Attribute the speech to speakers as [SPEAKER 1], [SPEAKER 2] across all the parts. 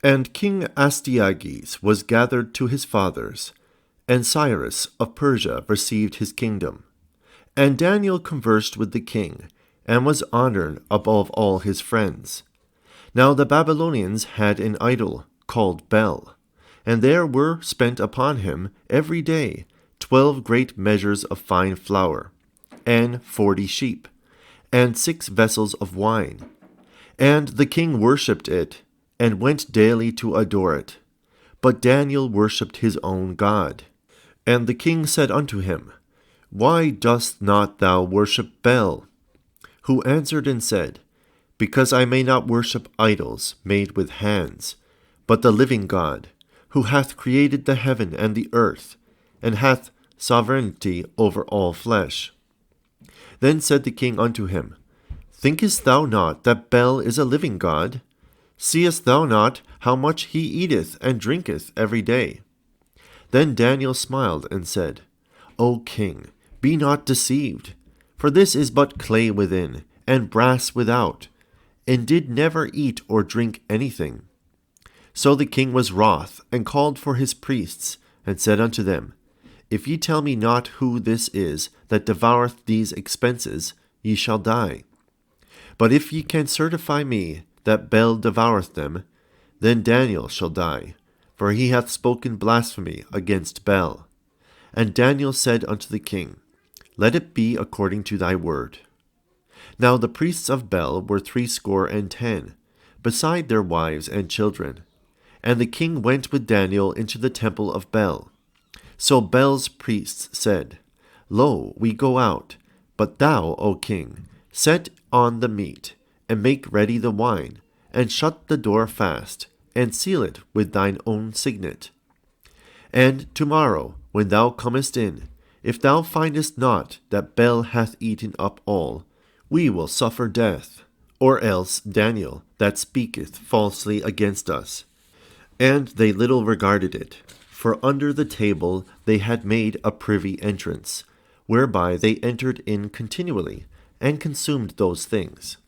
[SPEAKER 1] And King Astyages was gathered to his fathers, and Cyrus of Persia received his kingdom. And Daniel conversed with the king, and was honored above all his friends. Now the Babylonians had an idol called BEL, and there were spent upon him every day 12 great measures of fine flour, and 40 sheep, and 6 vessels of wine. And the king worshipped it, and went daily to adore it. But Daniel worshipped his own God. And the king said unto him, Why dost not thou worship BEL? Who answered and said, Because I may not worship idols made with hands, but the living God, who hath created the heaven and the earth, and hath sovereignty over all flesh. Then said the king unto him, Thinkest thou not that BEL is a living God? Seest thou not how much he eateth and drinketh every day? Then Daniel smiled and said, O king, be not deceived, for this is but clay within, and brass without, and did never eat or drink anything. So the king was wroth, and called for his priests, and said unto them, If ye tell me not who this is that devoureth these expenses, ye shall die. But if ye can certify me that BEL devoureth them, then Daniel shall die, for he hath spoken blasphemy against BEL. And Daniel said unto the king, Let it be according to thy word. Now the priests of BEL were 70, beside their wives and children. And the king went with Daniel into the temple of BEL. So BEL's priests said, Lo, we go out, but thou, O king, set on the meat, and make ready the wine, and shut the door fast, and seal it with thine own signet. And tomorrow, when thou comest in, if thou findest not that BEL hath eaten up all, we will suffer death, or else Daniel that speaketh falsely against us. And they little regarded it, for under the table they had made a privy entrance, whereby they entered in continually, and consumed those things.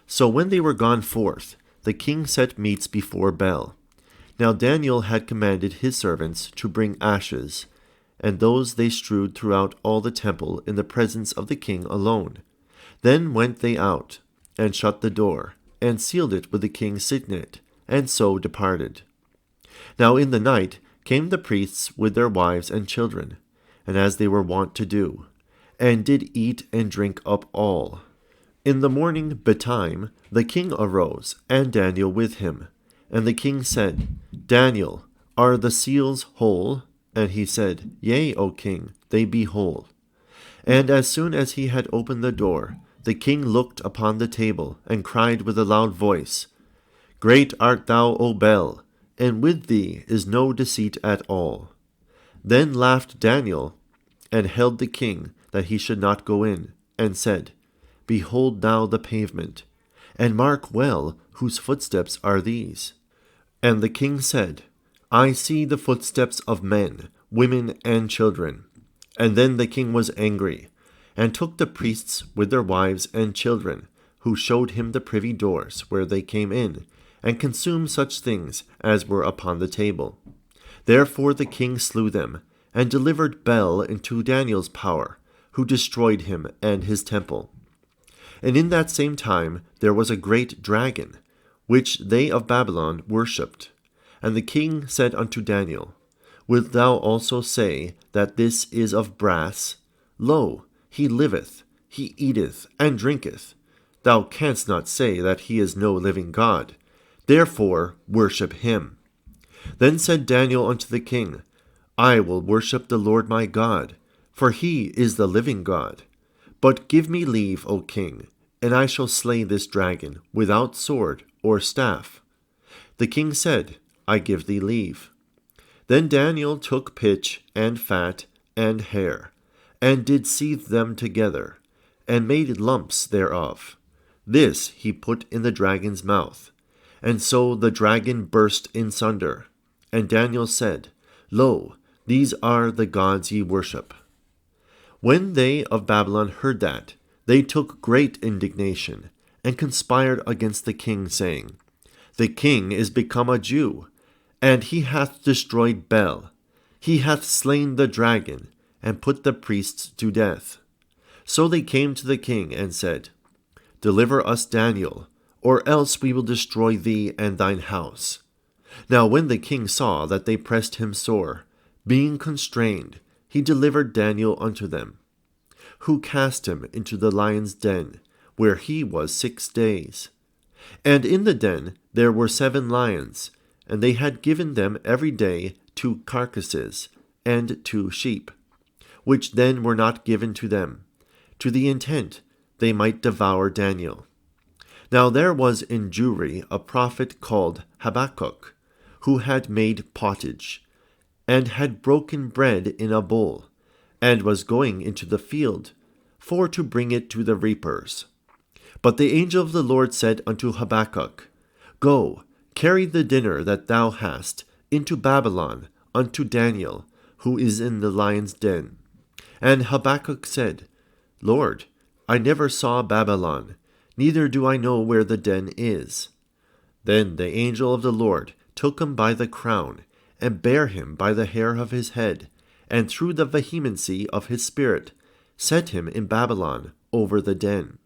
[SPEAKER 1] So when they were gone forth, the king set meats before BEL. Now Daniel had commanded his servants to bring ashes, and those they strewed throughout all the temple in the presence of the king alone. Then went they out, and shut the door, and sealed it with the king's signet, and so departed. Now in the night came the priests with their wives and children, and as they were wont to do, and did eat and drink up all. In the morning betime the king arose, and Daniel with him. And the king said, Daniel, are the seals whole? And he said, Yea, O king, they be whole. And as soon as he had opened the door, the king looked upon the table, and cried with a loud voice, Great art thou, O BEL, and with thee is no deceit at all. Then laughed Daniel, and held the king that he should not go in, and said, Behold now the pavement, and mark well whose footsteps are these. And the king said, I see the footsteps of men, women, and children. And then the king was angry, and took the priests with their wives and children, who showed him the privy doors where they came in, and consumed such things as were upon the table. Therefore the king slew them, and delivered BEL into Daniel's power, who destroyed him and his temple. And in that same time there was a great dragon, which they of Babylon worshipped. And the king said unto Daniel, Wilt thou also say that this is of brass? Lo, he liveth, he eateth, and drinketh. Thou canst not say that he is no living God. Therefore worship him. Then said Daniel unto the king, I will worship the Lord my God, for he is the living God. But give me leave, O king, and I shall slay this dragon without sword or staff. The king said, I give thee leave. Then Daniel took pitch and fat and hair, and did seethe them together, and made lumps thereof. This he put in the dragon's mouth. And so the dragon burst in sunder. And Daniel said, Lo, these are the gods ye worship. When they of Babylon heard that, they took great indignation, and conspired against the king, saying, The king is become a Jew, and he hath destroyed BEL. He hath slain the dragon, and put the priests to death. So they came to the king and said, Deliver us Daniel, or else we will destroy thee and thine house. Now when the king saw that they pressed him sore, being constrained, he delivered Daniel unto them, who cast him into the lion's den, where he was 6 days. And in the den there were 7 lions, and they had given them every day 2 carcasses, and 2 sheep, which then were not given to them, to the intent they might devour Daniel. Now there was in Jewry a prophet called Habakkuk, who had made pottage, and had broken bread in a bowl, and was going into the field, for to bring it to the reapers. But the angel of the Lord said unto Habakkuk, Go, carry the dinner that thou hast into Babylon unto Daniel, who is in the lion's den. And Habakkuk said, Lord, I never saw Babylon, neither do I know where the den is. Then the angel of the Lord took him by the crown, and bare him by the hair of his head, and through the vehemency of his spirit set him in Babylon over the den.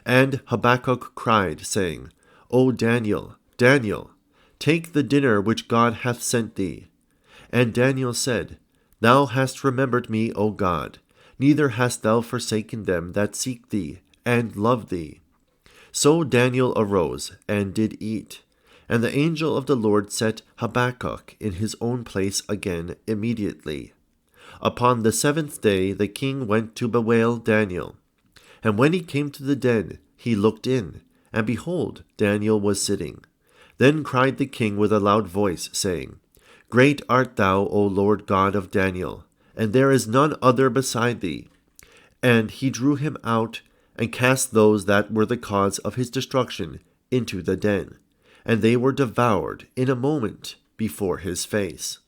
[SPEAKER 1] And Habakkuk cried, saying, O Daniel, Daniel, take the dinner which God hath sent thee. And Daniel said, Thou hast remembered me, O God, neither hast thou forsaken them that seek thee, and love thee. So Daniel arose, and did eat. And the angel of the Lord set Habakkuk in his own place again immediately. Upon the 7th day the king went to bewail Daniel. And when he came to the den, he looked in, and behold, Daniel was sitting. Then cried the king with a loud voice, saying, Great art thou, O Lord God of Daniel, and there is none other beside thee. And he drew him out, and cast those that were the cause of his destruction into the den, and they were devoured in a moment before his face.